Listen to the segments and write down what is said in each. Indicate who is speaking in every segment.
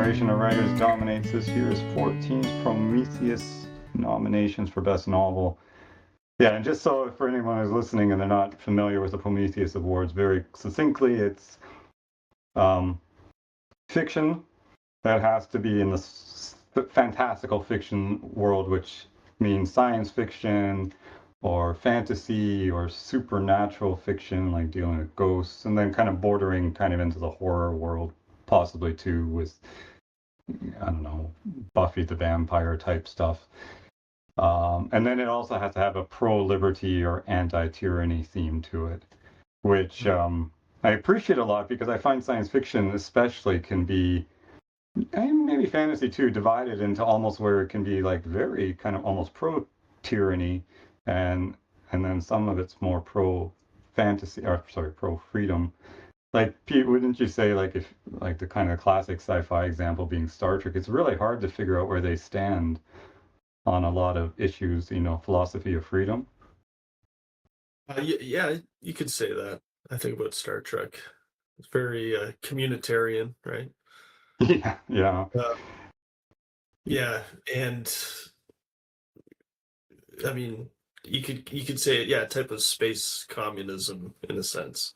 Speaker 1: generation of writers dominates this year's 14th Prometheus nominations for Best Novel. Yeah, and just so for anyone who's listening and they're not familiar with the Prometheus Awards, very succinctly, it's fiction that has to be in the fantastical fiction world, which means science fiction or fantasy or supernatural fiction, like dealing with ghosts, and then kind of bordering kind of into the horror world, possibly too, with, I don't know, Buffy the Vampire type stuff. And then it also has to have a pro-liberty or anti-tyranny theme to it, which I appreciate a lot because I find science fiction especially can be, and maybe fantasy too, divided into almost where it can be like very kind of almost pro-tyranny, and then some of it's more pro-fantasy, or sorry, pro-freedom. Like, Pete, wouldn't you say, like, if like the kind of classic sci-fi example being Star Trek, it's really hard to figure out where they stand on a lot of issues, philosophy of freedom.
Speaker 2: Yeah, you could say that. I think about Star Trek. It's very communitarian, right?
Speaker 1: Yeah, yeah.
Speaker 2: Yeah, and I mean, you could say it, yeah, type of space communism in a sense.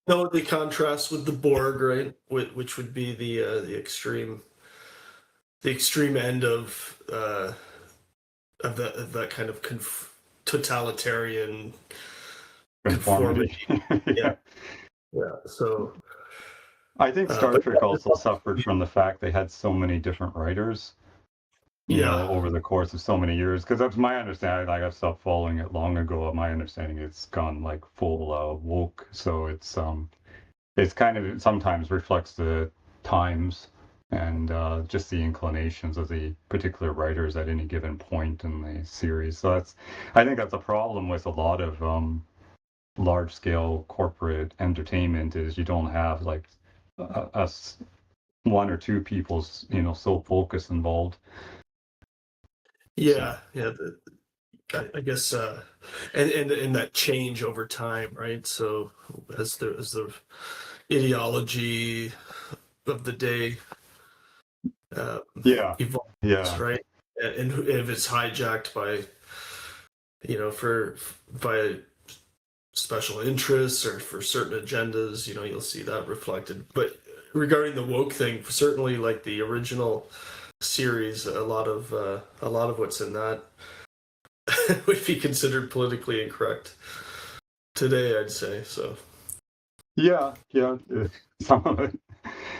Speaker 2: No, the contrast with the Borg, right? Which would be the extreme end of that kind of totalitarian conformity.
Speaker 1: Yeah.
Speaker 2: Yeah. So
Speaker 1: I think Star Trek
Speaker 2: yeah,
Speaker 1: also suffered from the fact they had so many different writers, over the course of so many years. Because that's my understanding. Like, I've stopped following it long ago. My understanding, it's gone like full woke. So it's kind of sometimes reflects the times and just the inclinations of the particular writers at any given point in the series. So I think that's a problem with a lot of large scale corporate entertainment, is you don't have like us one or two people's sole focus involved.
Speaker 2: yeah, yeah. I guess, and that change over time, right? So as the ideology of the day
Speaker 1: Yeah,
Speaker 2: evolves,
Speaker 1: yeah,
Speaker 2: right? And if it's hijacked by by special interests or for certain agendas, you'll see that reflected. But regarding the woke thing, certainly like the original series, a lot of what's in that would be considered politically incorrect today, I'd say. So
Speaker 1: yeah, yeah. Some of it,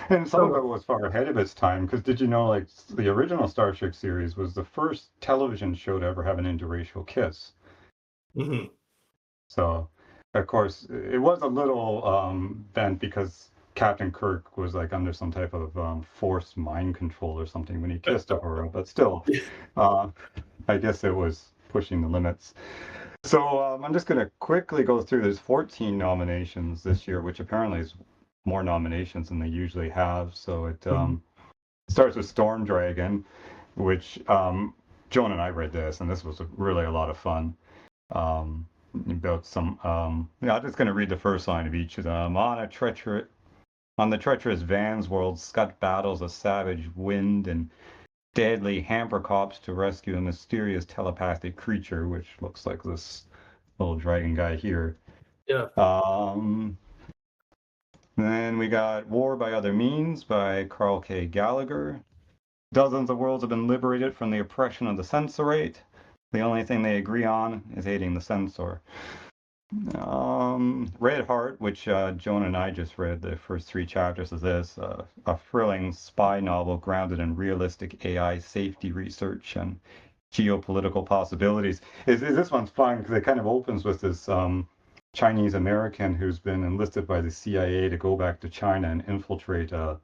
Speaker 1: and some of it was far ahead of its time. Because did you know, like, the original Star Trek series was the first television show to ever have an interracial kiss.
Speaker 2: Mhm.
Speaker 1: So, of course, it was a little bent because Captain Kirk was like under some type of forced mind control or something when he kissed Uhura, but still, uh, I guess it was pushing the limits. So I'm just going to quickly go through. There's 14 nominations this year, which apparently is more nominations than they usually have. So it starts with Storm Dragon, which Joan and I read this, and this was really a lot of fun. About some, I'm just going to read the first line of each of them. On the treacherous Van's world, Scott battles a savage wind and deadly hamper cops to rescue a mysterious telepathic creature, which looks like this little dragon guy here.
Speaker 2: Yeah.
Speaker 1: Then we got War by Other Means by Carl K. Gallagher. Dozens of worlds have been liberated from the oppression of the censorate. The only thing they agree on is hating the censor. Red Heart, which Joan and I just read the first 3 chapters of this, a thrilling spy novel grounded in realistic AI safety research and geopolitical possibilities. This one's fun because it kind of opens with this Chinese American who's been enlisted by the CIA to go back to China and infiltrate a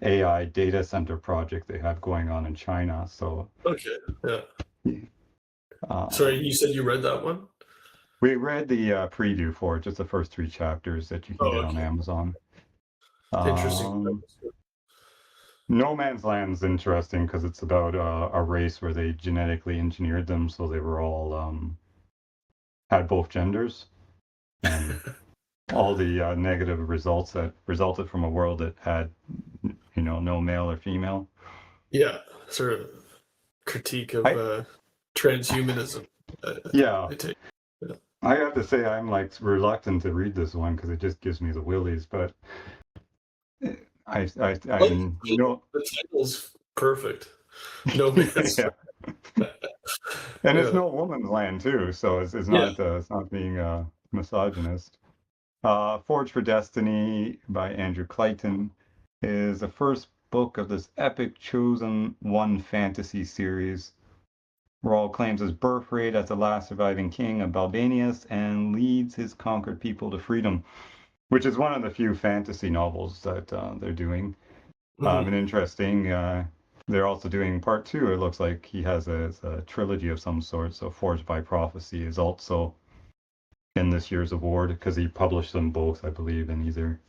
Speaker 1: AI data center project they have going on in China. So
Speaker 2: Okay. Yeah. Sorry, you said you read that one?
Speaker 1: we read the preview for it, just the first 3 chapters that you can
Speaker 2: Oh,
Speaker 1: get on
Speaker 2: okay.
Speaker 1: Amazon.
Speaker 2: Interesting.
Speaker 1: No Man's Land's interesting because it's about a race where they genetically engineered them so they were all had both genders. And all the negative results that resulted from a world that had, no male or female.
Speaker 2: Yeah, sort of critique of
Speaker 1: I
Speaker 2: transhumanism.
Speaker 1: Yeah,
Speaker 2: I take. Yeah.
Speaker 1: I have to say I'm like reluctant to read this one because it just gives me the willies. But
Speaker 2: Like,
Speaker 1: I'm no,
Speaker 2: the title's perfect. No man's.
Speaker 1: yeah, and it's
Speaker 2: Yeah.
Speaker 1: no woman's land too, so
Speaker 2: Yeah.
Speaker 1: it's not being misogynist. Forge for Destiny by Andrew Clayton is the first book of this epic chosen one fantasy series. Raul claims his birthright as the last surviving king of Balbanius and leads his conquered people to freedom, which is one of the few fantasy novels that they're doing. And
Speaker 2: Mhm.
Speaker 1: interesting, they're also doing part two. It looks like he has a trilogy of some sort. So Forged by Prophecy is also in this year's award because he published them both, I believe, in either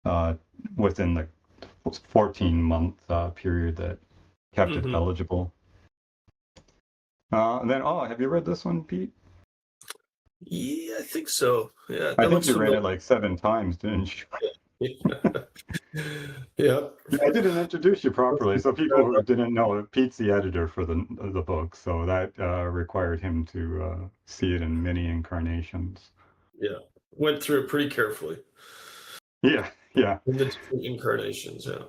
Speaker 1: uh, within the 14-month period that kept it
Speaker 2: Mhm.
Speaker 1: eligible. And then, have you read this one, Pete?
Speaker 2: Yeah, I think so. Yeah,
Speaker 1: I
Speaker 2: that
Speaker 1: think
Speaker 2: looks
Speaker 1: you read
Speaker 2: familiar.
Speaker 1: it like 7 times, didn't you?
Speaker 2: Yeah.
Speaker 1: I didn't introduce you properly, so people who didn't know, Pete's the editor for the book, so that required him to see it in many incarnations.
Speaker 2: Yeah. Went through it pretty carefully
Speaker 1: Yeah, yeah.
Speaker 2: in the different incarnations. Yeah.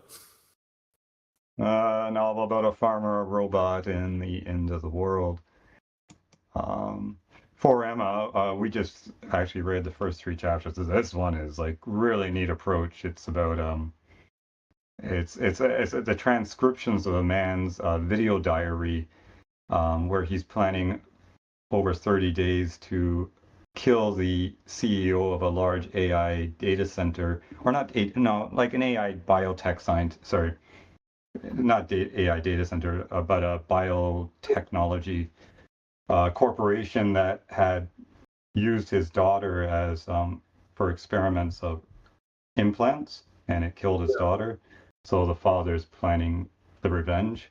Speaker 1: A novel about a farmer, a robot, and the end of the world. For Emma, we just actually read the first 3 chapters. This one is like really neat approach. It's about it's the transcriptions of a man's video diary, where he's planning over 30 days to kill the CEO of a large AI data center, or not, no, like an AI biotech scientist, sorry, not AI data center, but a biotechnology corporation that had used his daughter as for experiments of implants, and it killed his daughter. So the father's planning the revenge.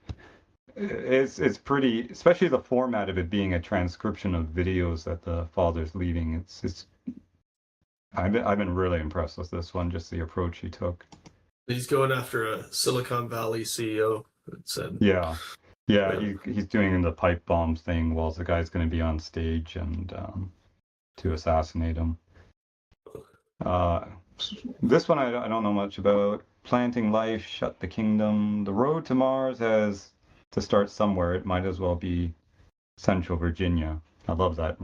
Speaker 1: It's pretty, especially the format of it being a transcription of videos that the father's leaving. It's I've been really impressed with this one, just the approach he took.
Speaker 2: He's going after a Silicon Valley CEO. It said.
Speaker 1: Yeah, yeah,
Speaker 2: Yeah.
Speaker 1: he's doing the pipe bomb thing while the guy's going to be on stage and to assassinate him. Uh, this one I don't know much about. Planting Life, Shut the Kingdom. The road to Mars has to start somewhere. It might as well be Central Virginia. I love that.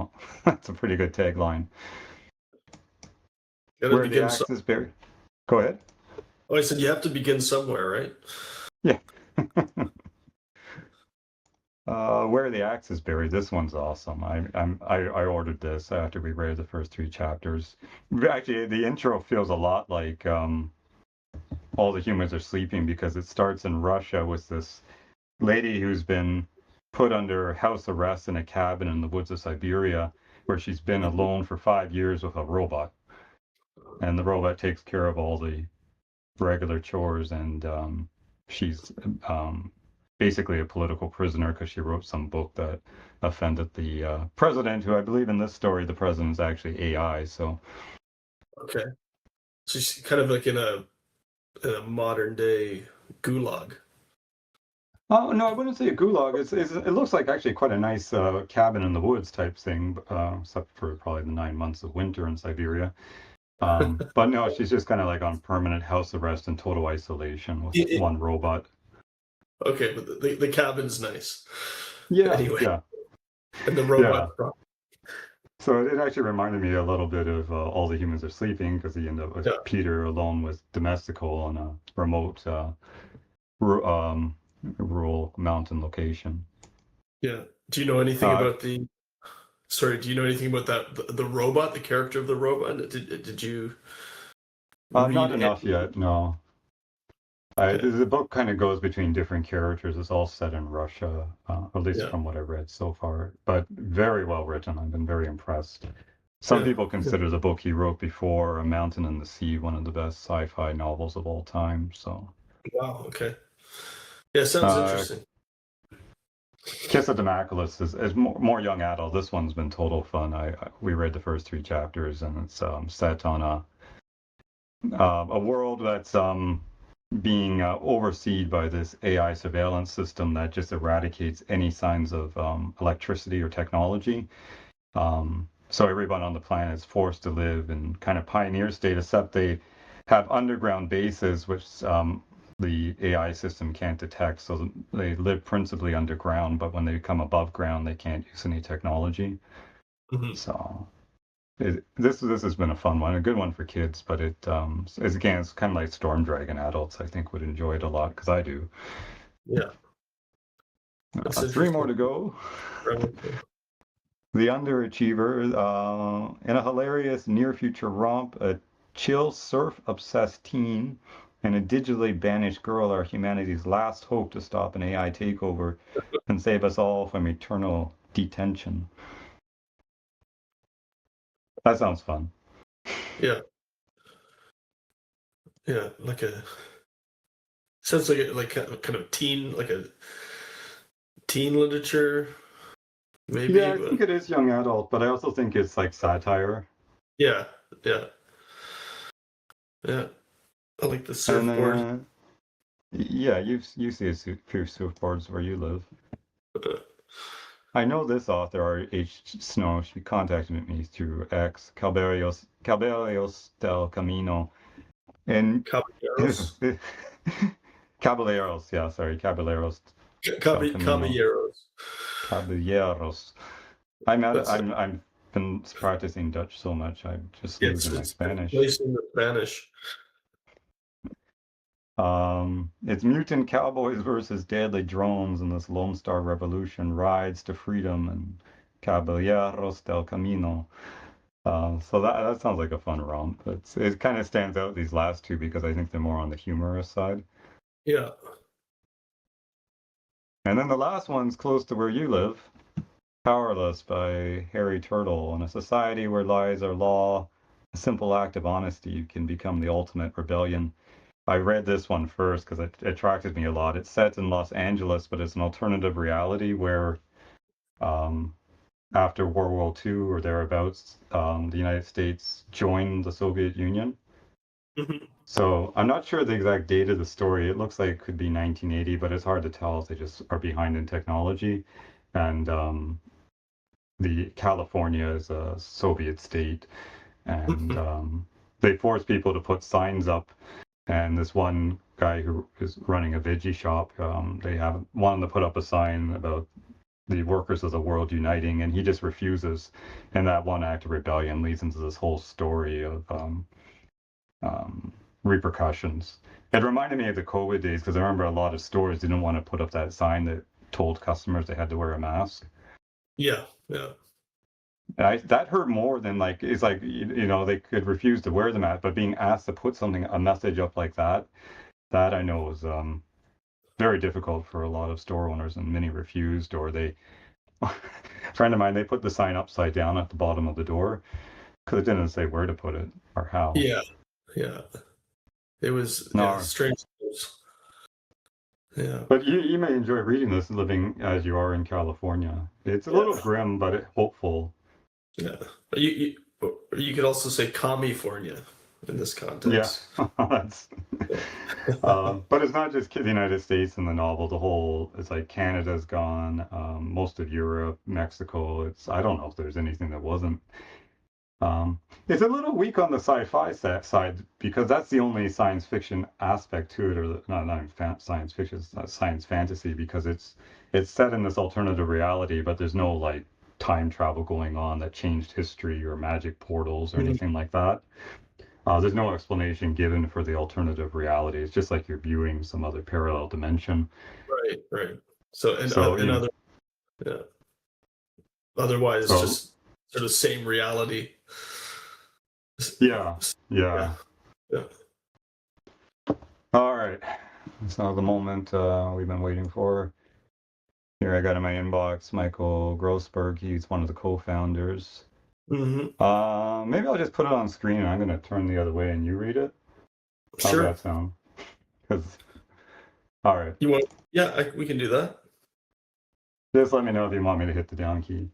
Speaker 1: That's a pretty good tagline.
Speaker 2: Got to
Speaker 1: Where the
Speaker 2: begin.
Speaker 1: axe is buried. Go ahead.
Speaker 2: Oh, I said you have to begin somewhere, right?
Speaker 1: Yeah. Where the axe is buried. This one's awesome. I ordered this after we read the first 3 chapters. Actually, the intro feels a lot like All the Humans Are Sleeping because it starts in Russia with this lady who's been put under house arrest in a cabin in the woods of Siberia, where she's been alone for 5 years with a robot, and the robot takes care of all the regular chores, and she's basically a political prisoner because she wrote some book that offended the president, who I believe in this story the president's actually AI. So
Speaker 2: Okay. So she's kind of like in a modern day gulag.
Speaker 1: oh no, I wouldn't say a gulag. It looks like actually quite a nice cabin in the woods type thing, except for probably the 9 months of winter in Siberia. But no, she's just kind of like on permanent house arrest and total isolation with one robot.
Speaker 2: Okay, but the cabin's nice.
Speaker 1: Yeah,
Speaker 2: Anyway,
Speaker 1: yeah,
Speaker 2: and the
Speaker 1: yeah.
Speaker 2: robot.
Speaker 1: So it actually reminded me a little bit of All the Humans Are Sleeping because he ended up with
Speaker 2: Yeah.
Speaker 1: Peter alone with Domestical on a remote rural mountain location.
Speaker 2: Yeah. Do you know anything
Speaker 1: Uh,
Speaker 2: about the? Sorry. Do you know anything about the robot, the character of the robot? Did you
Speaker 1: not
Speaker 2: read
Speaker 1: enough
Speaker 2: any?
Speaker 1: yet, no.
Speaker 2: Okay.
Speaker 1: The book kind of goes between different characters. It's all set in Russia, at least
Speaker 2: Yeah.
Speaker 1: from what I've read so far, but very well written. I've been very impressed. Some
Speaker 2: Yeah.
Speaker 1: people consider the book he wrote before, A Mountain in the Sea, one of the best sci-fi novels of all time. So,
Speaker 2: Wow. Okay. Yeah. Sounds
Speaker 1: uh,
Speaker 2: interesting.
Speaker 1: Kiss of Democles is more young adult. This one's been total fun. We read the first 3 chapters, and it's set on a world that's being overseen by this AI surveillance system that just eradicates any signs of electricity or technology. So everyone on the planet is forced to live in kind of pioneer state, except they have underground bases, which the AI system can't detect. So they live principally underground, but when they come above ground, they can't use any technology.
Speaker 2: Mm-hmm.
Speaker 1: So this has been a fun one, a good one for kids, but it's kind of like Storm Dragon. Adults, I think, would enjoy it a lot because I do.
Speaker 2: Yeah. That's
Speaker 1: 3 more
Speaker 2: interesting.
Speaker 1: to go. The Underachiever, in a hilarious near-future romp, a chill surf-obsessed teen and a digitally banished girl are humanity's last hope to stop an AI takeover and save us all from eternal detention. That sounds fun.
Speaker 2: Yeah. Yeah, sounds like a kind of teen, like a teen literature, maybe.
Speaker 1: Yeah, I
Speaker 2: But
Speaker 1: think it is young adult, but I also think it's like satire.
Speaker 2: yeah, yeah, yeah. I like the
Speaker 1: And
Speaker 2: surfboard.
Speaker 1: yeah, you see a few surfboards where you live. I know this author, R.H. Snow. She contacted me through X, Caballeros del Camino. And
Speaker 2: Caballeros.
Speaker 1: Caballeros, yeah, sorry, Caballeros del Camino.
Speaker 2: Caballeros.
Speaker 1: Caballeros. I'm at
Speaker 2: That's
Speaker 1: I've been practicing Dutch so much, I'm just losing my
Speaker 2: it's
Speaker 1: Spanish.
Speaker 2: placed in the Spanish.
Speaker 1: It's mutant cowboys versus deadly drones, and this Lone Star Revolution rides to freedom and Caballeros del Camino. So that sounds like a fun romp. It kind of stands out these last two because I think they're more on the humorous side.
Speaker 2: Yeah.
Speaker 1: And then the last one's close to where you live. Powerless by Harry Turtle. In a society where lies are law, a simple act of honesty can become the ultimate rebellion. I read this one first because it attracted me a lot. It's set in Los Angeles, but it's an alternative reality where um, after World War II or thereabouts, the United States joined the Soviet Union.
Speaker 2: Mm-hmm.
Speaker 1: So I'm not sure the exact date of the story. It looks like it could be 1980, but it's hard to tell if they just are behind in technology. And the California is a Soviet state, and they force people to put signs up. And this one guy who is running a veggie shop, they have wanted to put up a sign about the workers of the world uniting, and he just refuses. And that one act of rebellion leads into this whole story of repercussions. It reminded me of the COVID days because I remember a lot of stores didn't want to put up that sign that told customers they had to wear a mask.
Speaker 2: Yeah, yeah.
Speaker 1: And that hurt more than like it's like they could refuse to wear the mask, but being asked to put a message up like that I know was very difficult for a lot of store owners, and many refused, or they a friend of mine, they put the sign upside down at the bottom of the door because it didn't say where to put it or how.
Speaker 2: Yeah, yeah. It was
Speaker 1: No,
Speaker 2: strange. Yeah,
Speaker 1: but you may enjoy reading this living as you are in California. It's a little
Speaker 2: yeah,
Speaker 1: grim, but hopeful.
Speaker 2: yeah. You could also say California in this
Speaker 1: Yeah,
Speaker 2: context.
Speaker 1: that's, but it's not just the United States in the novel. It's like Canada's gone, most of Europe, Mexico. I don't know if there's anything that wasn't. It's a little weak on the sci-fi side because that's the only science fiction aspect to it, or not science fiction, it's science fantasy because it's set in this alternative reality, but there's no like time travel going on that changed history or magic portals or
Speaker 2: Mhm.
Speaker 1: anything like that. There's no explanation given for the alternative reality. It's just like you're viewing some other parallel dimension.
Speaker 2: Right, right. So
Speaker 1: So
Speaker 2: and other yeah. Otherwise,
Speaker 1: so
Speaker 2: just sort of same reality.
Speaker 1: yeah,
Speaker 2: Yeah,
Speaker 1: yeah.
Speaker 2: yeah.
Speaker 1: All right. So the moment we've been waiting for. Here I got in my inbox Michael Grossberg. He's one of the co-founders.
Speaker 2: Mm-hmm.
Speaker 1: Maybe I'll just put it on screen and I'm going to turn the other way and you read it. How's
Speaker 2: Sure.
Speaker 1: that sound? Because all right.
Speaker 2: You want? Yeah, we can do that.
Speaker 1: Just let me know if you want me to hit the down key.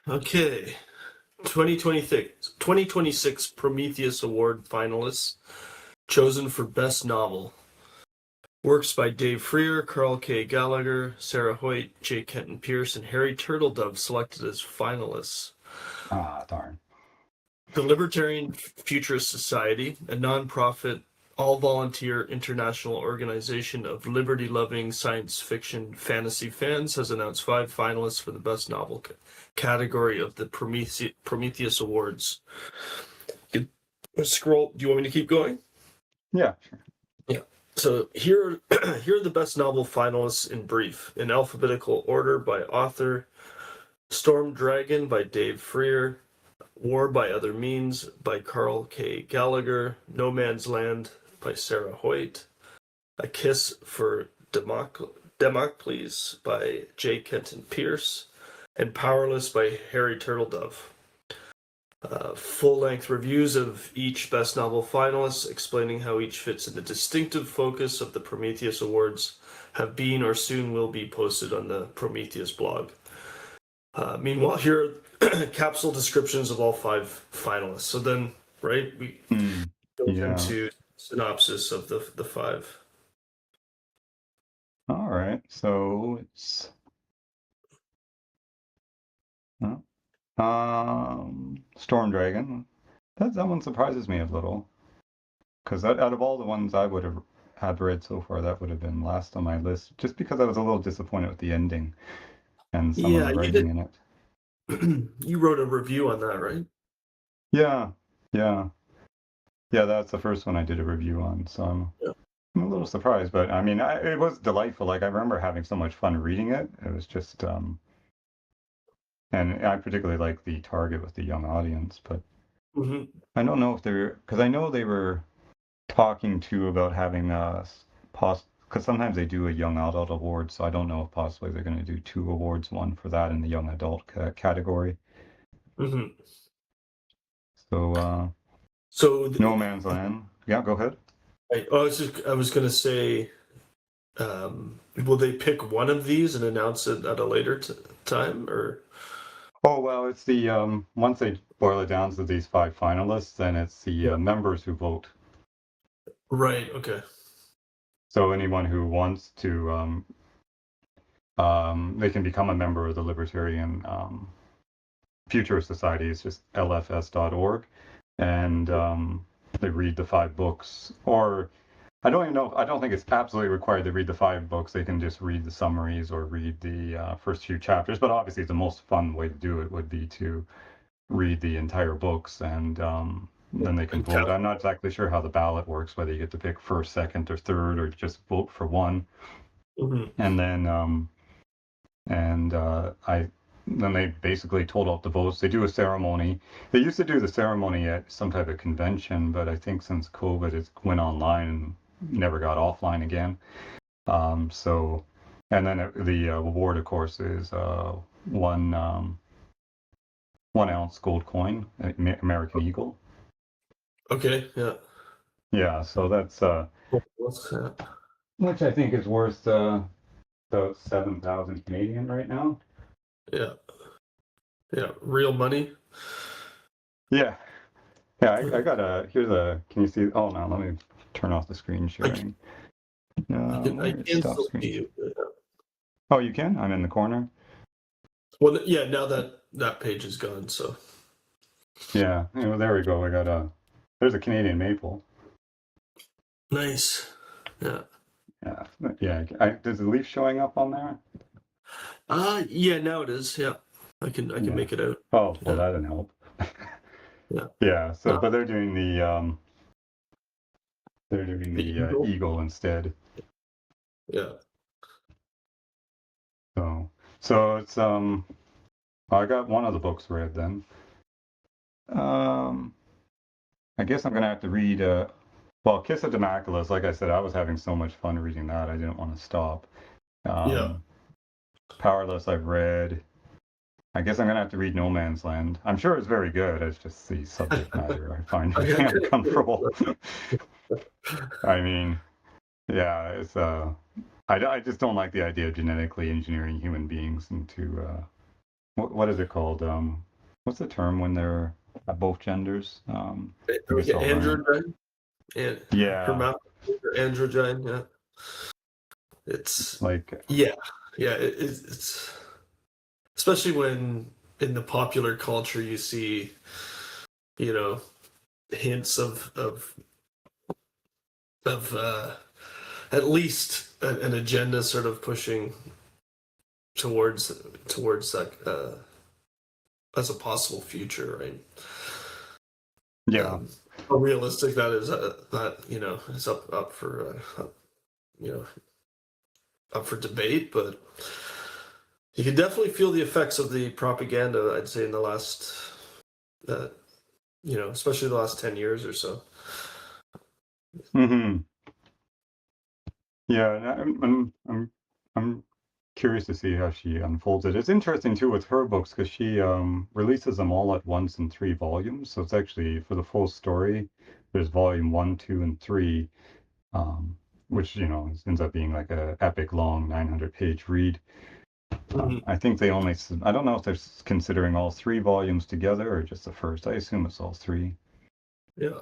Speaker 2: Okay. 2026 Prometheus Award finalists chosen for Best Novel. Works by Dave Freer, Carl K. Gallagher, Sarah Hoyt, J. Kenton Pierce, and Harry Turtledove selected as finalists.
Speaker 1: Ah, darn.
Speaker 2: The Libertarian Futurist Society, a nonprofit, all-volunteer international organization of liberty-loving science fiction fantasy fans, has announced 5 finalists for the Best Novel category of the Prometheus Awards. Scroll. Do you want me to keep going?
Speaker 1: Yeah, sure.
Speaker 2: Yeah. So here are the Best Novel finalists in brief, in alphabetical order by author: Storm Dragon by Dave Freer, War by Other Means by Carl K. Gallagher, No Man's Land by Sarah Hoyt, A Kiss for Democles by J. Kenton Pierce, and Powerless by Harry Turtledove. Full-length reviews of each Best Novel finalist, explaining how each fits in the distinctive focus of the Prometheus Awards, have been or soon will be posted on the Prometheus blog. Meanwhile, here are capsule descriptions of all 5 finalists. So then, right, we go into synopsis of the 5.
Speaker 1: All right, so it's Storm Dragon. That one surprises me a little, because out of all the ones I would have had read so far, that would have been last on my list, just because I was a little disappointed with the ending and some of the writing in it.
Speaker 2: You wrote a review on that, right?
Speaker 1: Yeah. That's the first one I did a review on, so I'm a little surprised, but I mean, it was delightful. Like, I remember having so much fun reading it. It was just, and I particularly like the target with the young audience, but I don't know if because I know they were talking too about having because sometimes they do a young adult award, so I don't know if possibly they're going to do 2 awards, one for that in the young adult category. So No Man's Land. Yeah, go ahead.
Speaker 2: I was going to say, will they pick one of these and announce it at a later time, or?
Speaker 1: Oh, well, it's the once they boil it down to these 5 finalists, then it's the members who vote.
Speaker 2: Right. Okay.
Speaker 1: So anyone who wants to, they can become a member of the Libertarian Futurist Society. It's just lfs.org, and they read the 5 books. Or I don't even know. I don't think it's absolutely required to read the 5 books. They can just read the summaries or read the first few chapters. But obviously, the most fun way to do it would be to read the entire books, and then they can vote. I'm not exactly sure how the ballot works, whether you get to pick first, second, or third, or just vote for one. And then then they basically total up the votes. They do a ceremony. They used to do the ceremony at some type of convention, but I think since COVID, it went online and never got offline again. So, and then the award, of course, is 1 ounce gold coin, American Eagle.
Speaker 2: Okay. Yeah.
Speaker 1: Yeah. So that's which I think is worth about 7,000 Canadian right now.
Speaker 2: Yeah. Real money.
Speaker 1: Yeah. I got here's can you see? Oh no, let me turn off the screen sharing.
Speaker 2: I can still see you.
Speaker 1: Oh, you can? I'm in the corner.
Speaker 2: Well, yeah. Now that page is gone, so.
Speaker 1: Yeah. Well, there we go. I got there's a Canadian maple.
Speaker 2: Nice. Yeah.
Speaker 1: Yeah. Is the leaf showing up on there?
Speaker 2: Yeah. Now it is. Yeah. I can make it out.
Speaker 1: Oh, well, that didn't help. Yeah. So, but they're doing the eagle instead.
Speaker 2: Yeah.
Speaker 1: So it's I got one of the books read then. I guess I'm gonna have to read well, Kiss of Democles. Like I said, I was having so much fun reading that, I didn't want to stop. Powerless I've read. I guess I'm gonna have to read No Man's Land. I'm sure it's very good. It's just the subject matter I find uncomfortable. I mean, yeah, it's I I just don't like the idea of genetically engineering human beings into what is it called? What's the term when they're both genders? I guess I'll learn.
Speaker 2: Androgyne and
Speaker 1: Yeah,
Speaker 2: hermaphrodite or androgyne. Yeah, it's
Speaker 1: like
Speaker 2: yeah, yeah. It's especially when in the popular culture you see, you know, hints of at least an agenda sort of pushing towards that as a possible future, right?
Speaker 1: yeah.
Speaker 2: How realistic that is, that is up for you know up for debate, but you can definitely feel the effects of the propaganda. I'd say in the last, uh, especially the last 10 years or so.
Speaker 1: Hmm. Yeah, and I'm curious to see how she unfolds it. It's interesting too with her books because she releases them all at once in 3 volumes. So it's actually for the full story. There's volume 1, 2, and 3, um, which ends up being like a epic long 900-page read. I think they only. I don't know if they're considering all 3 volumes together or just the first. I assume it's all 3.
Speaker 2: Yeah.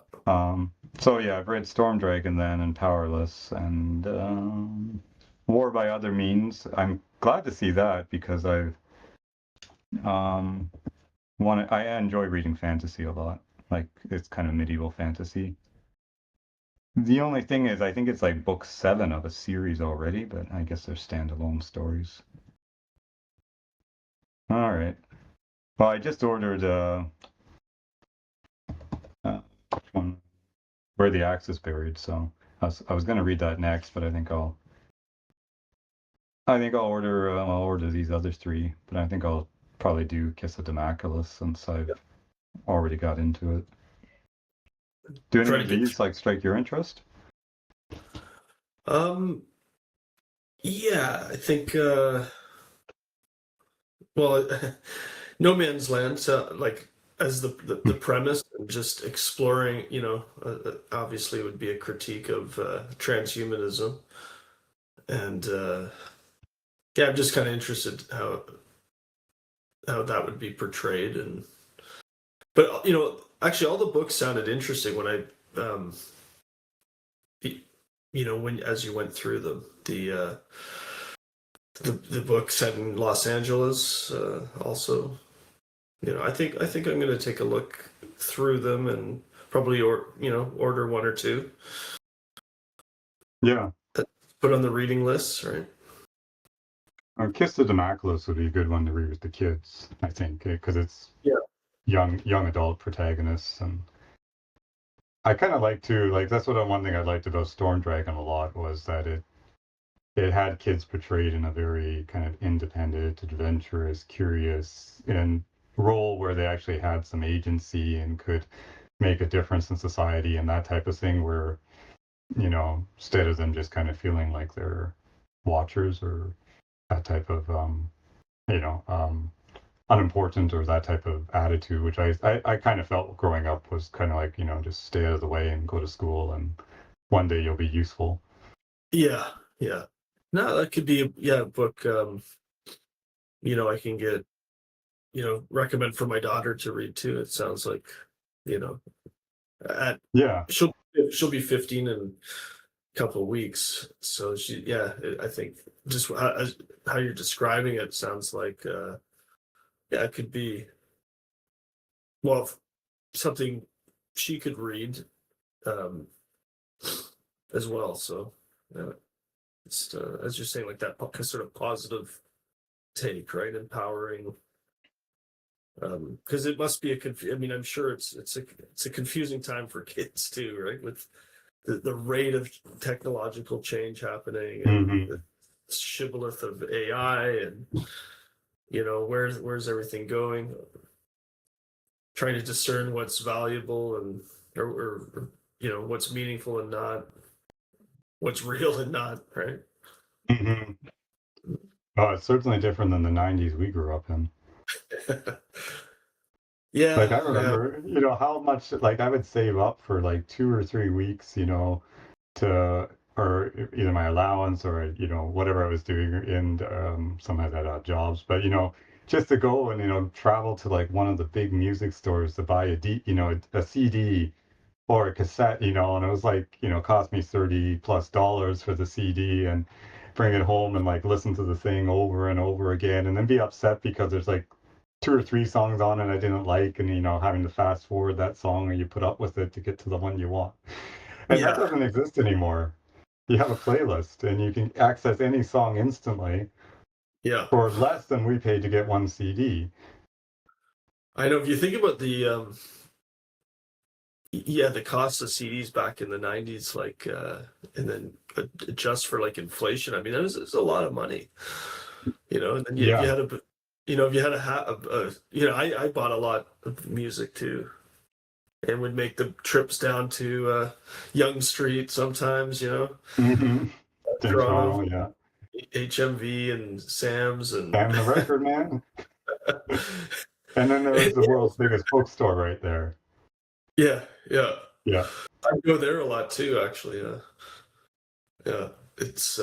Speaker 1: So yeah, I've read Storm Dragon then and Powerless and War by Other Means. I'm glad to see that because I've I enjoy reading fantasy a lot. Like it's kind of medieval fantasy. The only thing is I think it's like book 7 of a series already, but I guess they're standalone stories. All right. Well, I just ordered one Where the Axe is Buried, so I was gonna read that next, but I'll order these other 3, but I think I'll probably do Kiss of Demaculus since I've already got into it. Do any
Speaker 2: Try to
Speaker 1: of
Speaker 2: get
Speaker 1: these like strike your interest?
Speaker 2: Yeah, I think well, No Man's Land, like as the premise and just exploring, obviously would be a critique of transhumanism, and yeah, I'm just kind of interested how that would be portrayed, but actually all the books sounded interesting when when as you went through them, the book set in Los Angeles, also. I think I'm going to take a look through them and probably order 1 or 2.
Speaker 1: Yeah.
Speaker 2: Put on the reading list, right?
Speaker 1: Kiss of Demaculus would be a good one to read with the kids, I think, because it's
Speaker 2: Yeah.
Speaker 1: young adult protagonists, and I kind of that's one thing I liked about Storm Dragon a lot was that it had kids portrayed in a very kind of independent, adventurous, curious, and role where they actually had some agency and could make a difference in society and that type of thing where, instead of them just kind of feeling like they're watchers or that type of, unimportant or that type of attitude, which I kind of felt growing up was kind of like, just stay out of the way and go to school and one day you'll be useful.
Speaker 2: Yeah, yeah. No, that could be a book. I can get recommend for my daughter to read too. It sounds like you know at
Speaker 1: Yeah.
Speaker 2: she'll be 15 in a couple of weeks, so I think just how you're describing it sounds like it could be well something she could read um, as well. So it's as you're saying, like that sort of positive take, right? Empowering, because it must be I mean, I'm sure it's a confusing time for kids too, right? With the rate of technological change happening and
Speaker 1: Hmm.
Speaker 2: the shibboleth of AI, and where's everything going? Trying to discern what's valuable and or what's meaningful and not, what's real and not, right?
Speaker 1: Hmm. It's certainly different than the 90s we grew up in. Like
Speaker 2: Yeah,
Speaker 1: I
Speaker 2: yeah,
Speaker 1: remember, how much like I would save up for like 2 or 3 weeks, to or either my allowance or whatever I was doing, and sometimes I'd have jobs, but just to go and travel to like one of the big music stores to buy a CD or a cassette, and it was like, cost me $30+ for the CD, and bring it home and like listen to the thing over and over again, and then be upset because there's like two or three songs on it I didn't like, and having to fast forward that song, or you put up with it to get to the one you want. And that
Speaker 2: Yeah,
Speaker 1: doesn't exist anymore. You have a playlist and you can access any song instantly
Speaker 2: yeah.
Speaker 1: for less than we paid to get one CD.
Speaker 2: I know if you think about the cost of CDs back in the 90s, like, and then adjust for like inflation. I mean, it was a lot of money, and then if you
Speaker 1: Yeah.
Speaker 2: had I bought a lot of music too, and would make the trips down to Yonge Street sometimes,
Speaker 1: Hmm. In
Speaker 2: Toronto,
Speaker 1: Toronto, yeah.
Speaker 2: HMV and Sam's and
Speaker 1: Sam the Record Man. And then there was the world's biggest bookstore right there.
Speaker 2: yeah, yeah.
Speaker 1: Yeah.
Speaker 2: I go there a lot too, actually. Yeah. It's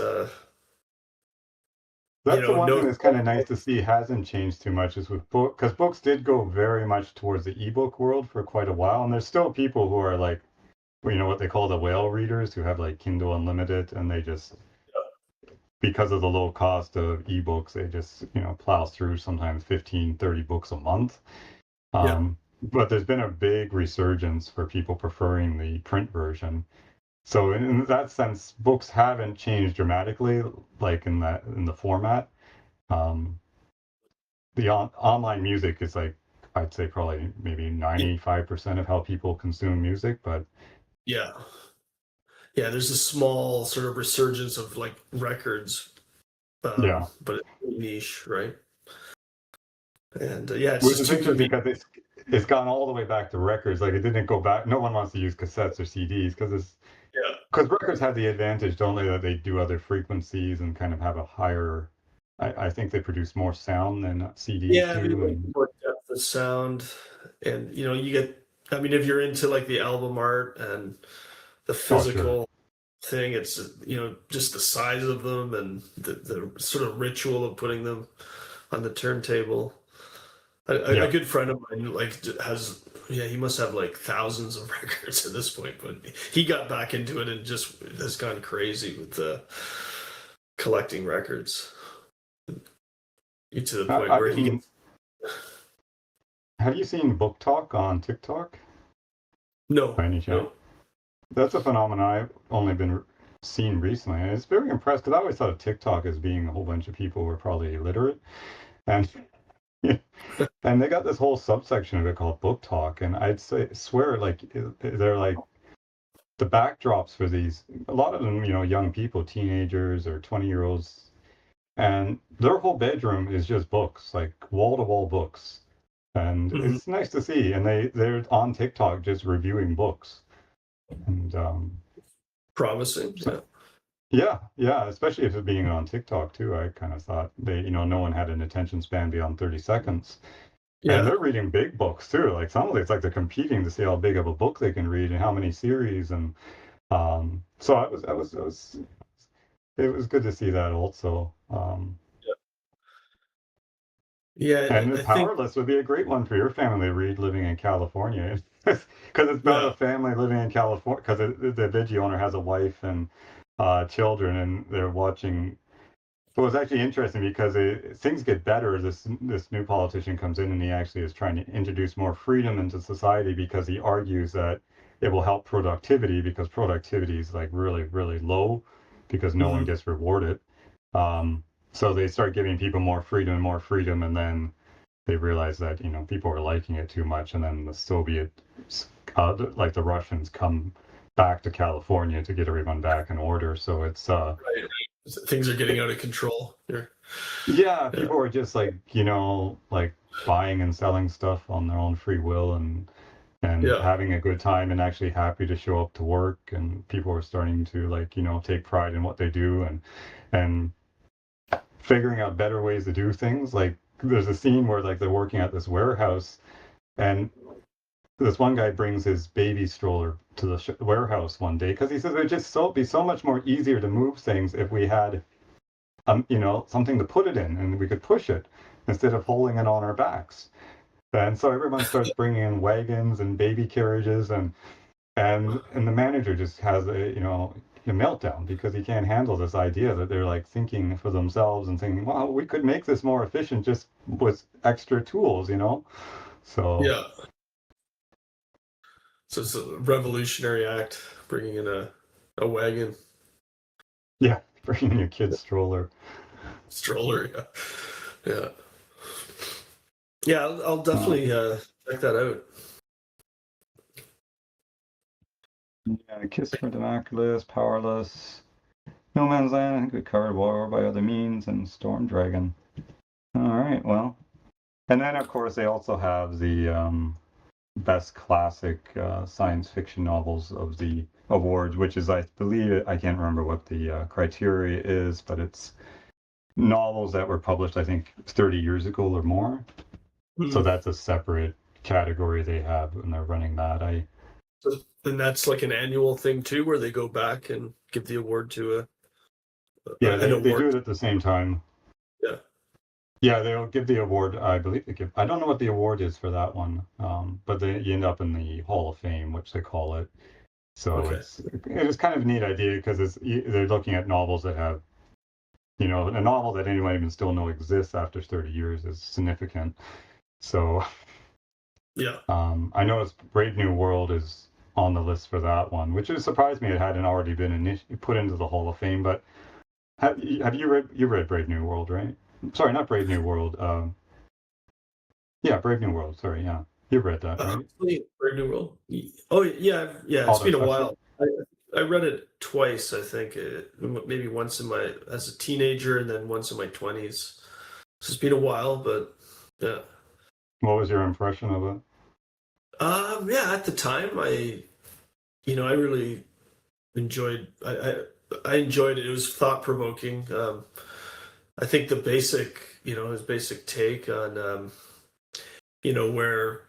Speaker 1: That's the one thing
Speaker 2: no.
Speaker 1: that's kind of nice to see hasn't changed too much is with book, because books did go very much towards the ebook world for quite a while. And there's still people who are like, what they call the whale readers, who have like Kindle Unlimited, and they just, because of the low cost of ebooks, they just, plow through sometimes 15, 30 books a month.
Speaker 2: Yeah,
Speaker 1: But there's been a big resurgence for people preferring the print version. So in that sense, books haven't changed dramatically, like in the format. Um, the online music is like, I'd say probably maybe 95% of how people consume music, but
Speaker 2: yeah, yeah. There's a small sort of resurgence of like records,
Speaker 1: yeah.
Speaker 2: but it's really niche, right? And yeah, it's
Speaker 1: Which
Speaker 2: just
Speaker 1: is
Speaker 2: too
Speaker 1: interesting
Speaker 2: convenient.
Speaker 1: because it's gone all the way back to records. Like it didn't go back. No one wants to use cassettes or CDs
Speaker 2: Yeah,
Speaker 1: because records have the advantage, don't they, that they do other frequencies and kind of have a higher. I think they produce more sound than CDs
Speaker 2: yeah. I mean,
Speaker 1: do,
Speaker 2: like
Speaker 1: and
Speaker 2: more depth of sound, and you get. I mean, if you're into like the album art and the
Speaker 1: oh sure,
Speaker 2: physical thing, it's just the size of them and the sort of ritual of putting them on the turntable. A
Speaker 1: yeah.
Speaker 2: good friend of mine like has he must have like thousands of records at this point, but he got back into it and just has gone crazy with collecting records to the point
Speaker 1: I
Speaker 2: where he
Speaker 1: mean,
Speaker 2: gets
Speaker 1: have you seen Book Talk on TikTok
Speaker 2: no,
Speaker 1: by any chance?
Speaker 2: no.
Speaker 1: That's a phenomenon I've only been seen recently, and it's very impressed because I always thought of TikTok as being a whole bunch of people who are probably illiterate, and and they got this whole subsection of it called Book Talk, and I'd say swear like they're like the backdrops for these. A lot of them, young people, teenagers or 20-year-olds, and their whole bedroom is just books, like wall to wall books, and
Speaker 2: Mhm.
Speaker 1: it's nice to see. And they're on TikTok just reviewing books, and
Speaker 2: Promising,
Speaker 1: so
Speaker 2: yeah,
Speaker 1: yeah, especially if it being on TikTok too. I kind of thought no one had an attention span beyond 30 seconds. And
Speaker 2: yeah,
Speaker 1: they're reading big books too. Like some of it's like they're competing to see how big of a book they can read and how many series. And so it was good to see that also.
Speaker 2: yeah.
Speaker 1: And
Speaker 2: I think
Speaker 1: Powerless would be a great one for your family to read living in California. Because it's about
Speaker 2: yeah,
Speaker 1: a family living in California. Because the video owner has a wife and children, and they're watching. So it's actually interesting because things get better. This new politician comes in and he actually is trying to introduce more freedom into society because he argues that it will help productivity because productivity is like really, really low because no one
Speaker 2: mhm.
Speaker 1: gets rewarded. Um, so they start giving people more freedom, and then they realize that people are liking it too much, and then the Soviets, like the Russians, come back to California to get everyone back in order. So it's
Speaker 2: Right, right. Things are getting out of control here.
Speaker 1: yeah,
Speaker 2: Yeah,
Speaker 1: people are just like, like buying and selling stuff on their own free will, and
Speaker 2: yeah,
Speaker 1: having a good time and actually happy to show up to work, and people are starting to like, take pride in what they do, and figuring out better ways to do things. Like there's a scene where like they're working at this warehouse, and this one guy brings his baby stroller to the warehouse one day because he says it would just be so much more easier to move things if we had, something to put it in and we could push it instead of holding it on our backs. And so everyone starts bringing in wagons and baby carriages, and the manager just has a meltdown because he can't handle this idea that they're like thinking for themselves and thinking, well, we could make this more efficient just with extra tools, So
Speaker 2: Yeah. So it's a revolutionary act, bringing in a wagon.
Speaker 1: yeah, bringing your kid's stroller.
Speaker 2: Stroller, yeah. Yeah, I'll definitely check that out.
Speaker 1: Yeah, Kiss for Democratus, Powerless, No Man's Land, I think we covered War by Other Means, and Storm Dragon. All right, well. And then, of course, they also have the best classic science fiction novels of the awards, which is, I believe, I can't remember what the criteria is, but it's novels that were published, I think, 30 years ago or more. Mm-hmm. So that's a separate category they have when they're running that.
Speaker 2: And that's like an annual thing too, where they go back and give the award to
Speaker 1: they do it at the same time.
Speaker 2: Yeah.
Speaker 1: Yeah, they'll give the award. I believe they give. I don't know what the award is for that one, but you end up in the Hall of Fame, which they call it. So okay. It is kind of a neat idea because they're looking at novels that have, a novel that anyone even still know exists after 30 years is significant. So
Speaker 2: yeah,
Speaker 1: I noticed Brave New World is on the list for that one, which has surprised me it hadn't already been put into the Hall of Fame. But have you read Brave New World, right? Sorry, not Brave New World. Yeah, Brave New World. Sorry, yeah, you read that, right?
Speaker 2: Brave New World. Oh yeah. It's been a while. I read it twice. I think maybe once as a teenager and then once in my 20s. So it's been a while, but yeah.
Speaker 1: What was your impression of it?
Speaker 2: Yeah, at the time, I really enjoyed. I enjoyed it. It was thought provoking. I think the basic, his basic take on, where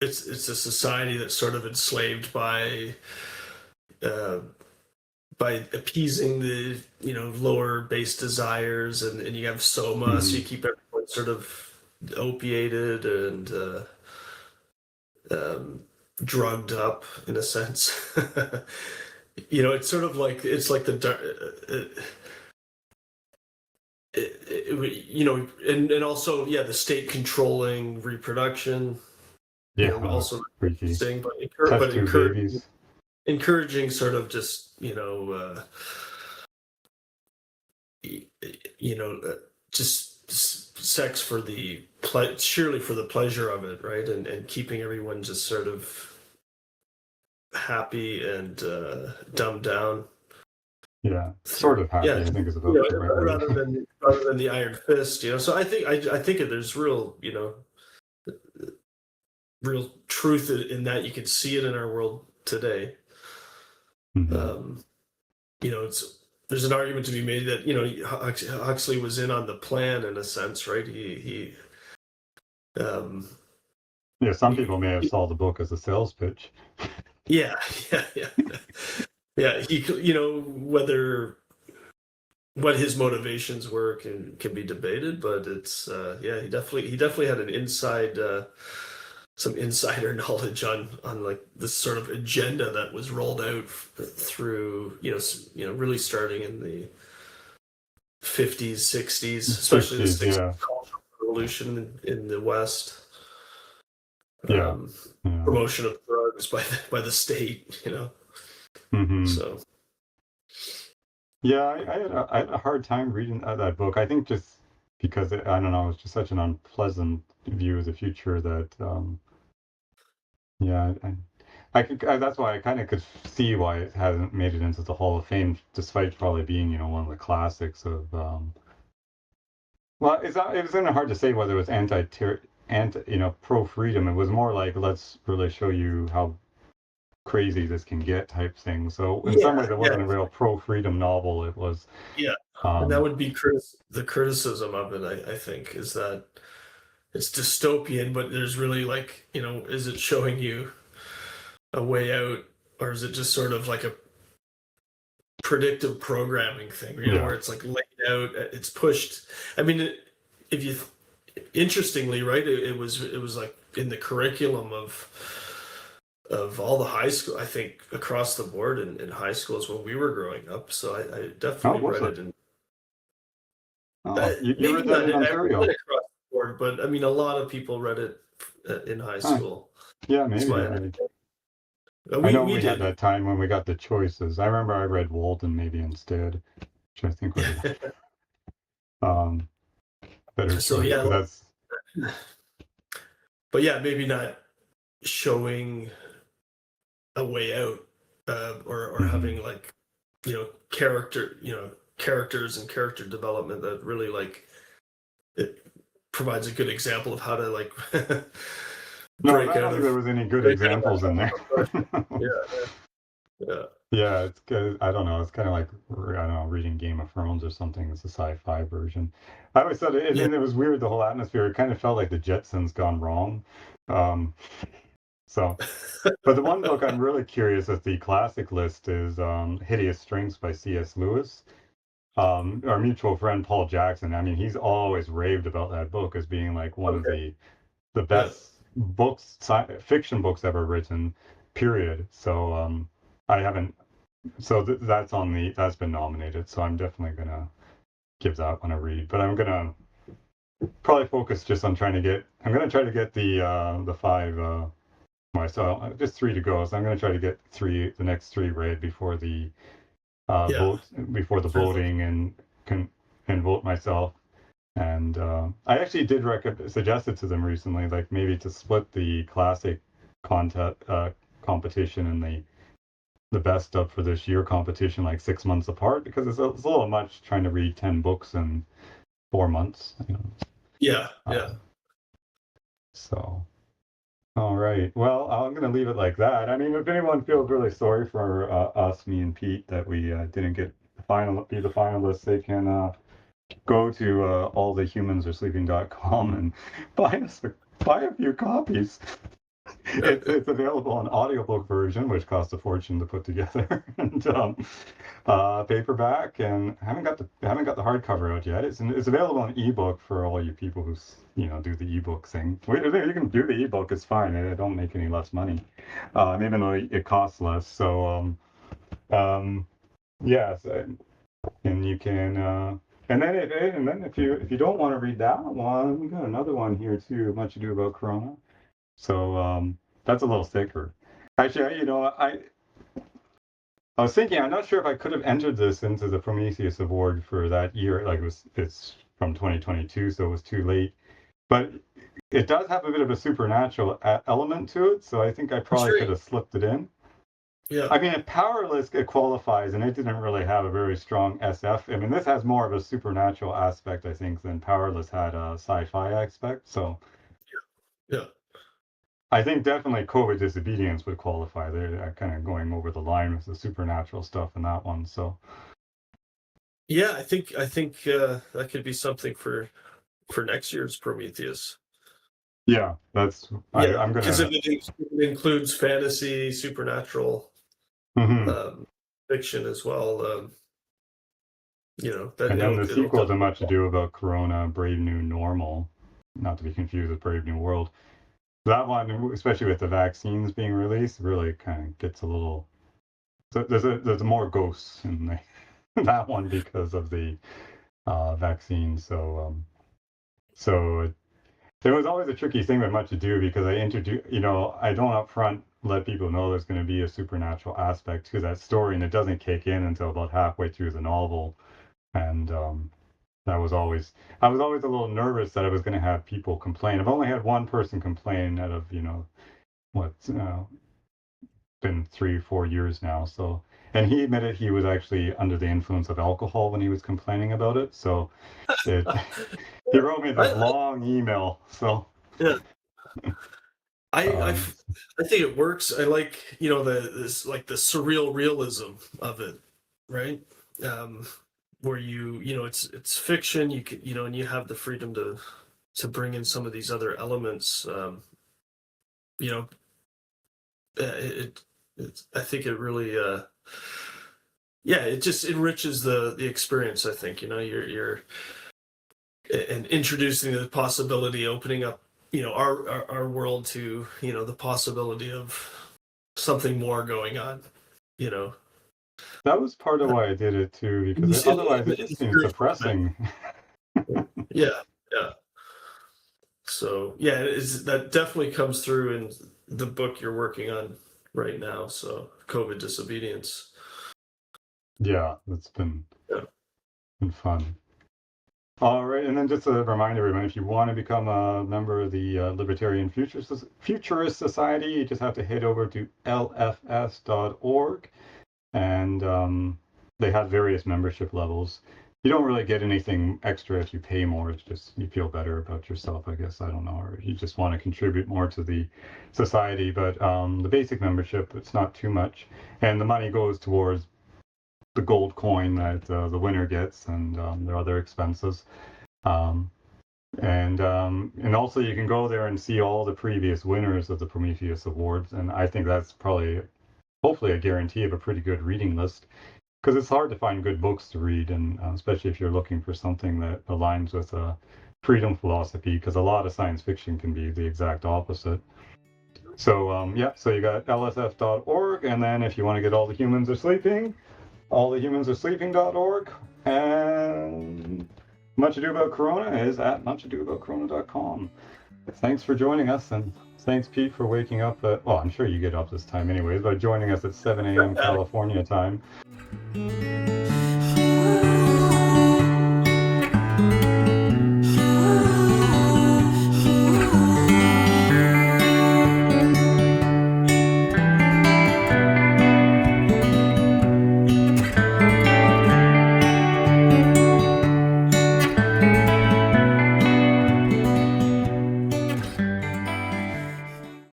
Speaker 2: it's a society that's sort of enslaved by appeasing the lower base desires, and you have soma, mm-hmm. So you keep everyone sort of opiated and drugged up in a sense. It's sort of like and also the state controlling reproduction. Also interesting, but encouraging sort of just just sex for surely for the pleasure of it, right? And keeping everyone just sort of happy and dumbed down.
Speaker 1: Yeah, sort of happy. I think is about the right word.
Speaker 2: rather than the iron fist. So I think there's real real truth in that. You can see it in our world today. Mm-hmm. There's an argument to be made that Huxley was in on the plan in a sense, right?
Speaker 1: Some people may have saw the book as a sales pitch.
Speaker 2: Yeah. Whether what his motivations were can be debated, but it's he definitely had some insider knowledge on like this sort of agenda that was rolled out through really starting in the 50s, 60s, especially the 60s cultural revolution in the West. Promotion of drugs by the state,
Speaker 1: Mm-hmm.
Speaker 2: So
Speaker 1: I had a hard time reading that book. I think just because I don't know, it's just such an unpleasant view of the future that that's why I kind of could see why it hasn't made it into the Hall of Fame, despite probably being one of the classics of. Well, it was kind of hard to say whether it was pro freedom. It was more like, let's really show you how crazy this can get type thing. So in some ways it wasn't a real pro freedom novel. It was
Speaker 2: and that would be the criticism of it, I think, is that it's dystopian, but there's really like, is it showing you a way out, or is it just sort of like a predictive programming thing,
Speaker 1: Yeah.
Speaker 2: where it's like laid out, it's pushed. I mean, if you interestingly, right, it was like in the curriculum of all the high school, I think, across the board in high schools when we were growing up. So I
Speaker 1: Oh,
Speaker 2: definitely
Speaker 1: was
Speaker 2: read
Speaker 1: it?
Speaker 2: it, and
Speaker 1: Oh, you
Speaker 2: maybe
Speaker 1: read that
Speaker 2: not
Speaker 1: in
Speaker 2: everyone
Speaker 1: Ontario?
Speaker 2: across the board, but I mean, a lot of people read it in high
Speaker 1: Huh.
Speaker 2: school.
Speaker 1: Yeah,
Speaker 2: It's
Speaker 1: maybe.
Speaker 2: my understanding.
Speaker 1: I know
Speaker 2: We
Speaker 1: we had
Speaker 2: did.
Speaker 1: that time when we got the choices. I remember I read Walden maybe instead, which I think was um better
Speaker 2: So
Speaker 1: choice
Speaker 2: yeah,
Speaker 1: because that's
Speaker 2: but yeah, maybe not showing a way out, or
Speaker 1: mhm.
Speaker 2: having like, character, characters and character development that really like it provides a good example of how to like
Speaker 1: No,
Speaker 2: break
Speaker 1: I
Speaker 2: out
Speaker 1: don't think there
Speaker 2: of
Speaker 1: was any good
Speaker 2: break out of
Speaker 1: examples in there.
Speaker 2: that oppression. Yeah, yeah,
Speaker 1: Yeah, it's good. I don't know. It's kind of like I don't know, reading Game of Thrones or something. It's a sci-fi version. I always thought it,
Speaker 2: yeah.
Speaker 1: and it was weird. The whole atmosphere. It kind of felt like the Jetsons gone wrong. Um, so, but the one book I'm really curious at the classic list is Hideous Strengths by C.S. Lewis. Our mutual friend Paul Jackson. I mean, he's always raved about that book as being like one of
Speaker 2: Okay.
Speaker 1: the
Speaker 2: Yeah.
Speaker 1: best books, fiction books ever written. Period. So I haven't so that's been nominated. So I'm definitely gonna give that one a read. But I'm gonna probably focus just on trying to get. I'm gonna try to get the five. Just three to go. So I'm gonna try to get the next three read before the
Speaker 2: Yeah.
Speaker 1: before the
Speaker 2: Certainly.
Speaker 1: voting can and vote myself. And I actually did suggest it to them recently, like maybe to split the classic contest competition and the best of for this year competition like 6 months apart because it's a little much trying to read 10 books in 4 months.
Speaker 2: Yeah. Yeah.
Speaker 1: Um, so, all right. Well, I'm going to leave it like that. I mean, if anyone feels really sorry for us, me and Pete, that we didn't be the finalists, they can go to allthehumansaresleeping.com and buy a few copies. It's available on audiobook version, which costs a fortune to put together, and paperback. And I haven't got the hardcover out yet. It's available on ebook for all you people who do the ebook thing. You can do the ebook; it's fine. It don't make any less money, even though it costs less. So yeah, and you can. And then if you don't want to read that one, we got another one here too. Much Ado About Corona. So that's a little thicker. Actually, I was thinking, I'm not sure if I could have entered this into the Prometheus Award for that year. Like it's from 2022, so it was too late. But it does have a bit of a supernatural element to it, so I think I
Speaker 2: That's
Speaker 1: probably could
Speaker 2: great.
Speaker 1: have slipped it in.
Speaker 2: Yeah.
Speaker 1: I mean, if Powerless it qualifies, and it didn't really have a very strong SF. I mean, this has more of a supernatural aspect, I think, than Powerless had a sci-fi aspect. So
Speaker 2: Yeah.
Speaker 1: I think definitely COVID disobedience would qualify. They're kind of going over the line with the supernatural stuff in that one. So
Speaker 2: Yeah. I think that could be something for next year's Prometheus.
Speaker 1: yeah,
Speaker 2: Yeah,
Speaker 1: I'm
Speaker 2: because
Speaker 1: gonna.
Speaker 2: it includes fantasy, supernatural,
Speaker 1: Mhm.
Speaker 2: um, fiction as well. That
Speaker 1: And then the
Speaker 2: it'll
Speaker 1: sequel to
Speaker 2: definitely.
Speaker 1: Much Ado About Corona, Brave New Normal, not to be confused with Brave New World. That one, especially with the vaccines being released, really kind of gets a little. So there's more ghosts in that one because of the vaccine. So it was always a tricky thing with Much Ado because I don't upfront let people know there's going to be a supernatural aspect to that story, and it doesn't kick in until about halfway through the novel. And I was always a little nervous that I was going to have people complain. I've only had one person complain out of, what's been 3, 4 years now. So, and he admitted he was actually under the influence of alcohol when he was complaining about it. So it, he wrote me
Speaker 2: I,
Speaker 1: this
Speaker 2: I
Speaker 1: long email. So,
Speaker 2: yeah,
Speaker 1: um,
Speaker 2: I think it works. I like the surreal realism of it, right? Where it's fiction. You can and you have the freedom to bring in some of these other elements, you know, I think it really, yeah, it just enriches the experience. I think, you know, you're and introducing the possibility, opening up, you know, our world to, you know, the possibility of something more going on, you know.
Speaker 1: That was part of why I did it too, because otherwise it just
Speaker 2: It's
Speaker 1: seems
Speaker 2: very fun.
Speaker 1: depressing.
Speaker 2: Yeah, yeah. So yeah, that definitely comes through in the book you're working on right now. So COVID disobedience.
Speaker 1: Yeah, it's been
Speaker 2: Yeah.
Speaker 1: fun. All right, and then just to remind everyone, if you want to become a member of the Libertarian Futurist Society, you just have to head over to lfs.org, and they have various membership levels. You don't really get anything extra if you pay more. It's just you feel better about yourself, I guess. I don't know, or you just want to contribute more to the society. But the basic membership, it's not too much, and the money goes towards the gold coin that the winner gets, and their other expenses. Um, and also you can go there and see all the previous winners of the Prometheus Awards, and I think that's probably, hopefully, a guarantee of a pretty good reading list, because it's hard to find good books to read, and especially if you're looking for something that aligns with a freedom philosophy, because a lot of science fiction can be the exact opposite. So yeah, so you got lsf.org, and then if you want to get All the Humans Are Sleeping, allthehumansaresleeping.org, and Much Ado About Corona is at muchadoaboutcorona.com. Thanks for joining us, and thanks, Pete, for waking up at, well, I'm sure you get up this time anyways, but joining us at 7 a.m. California time.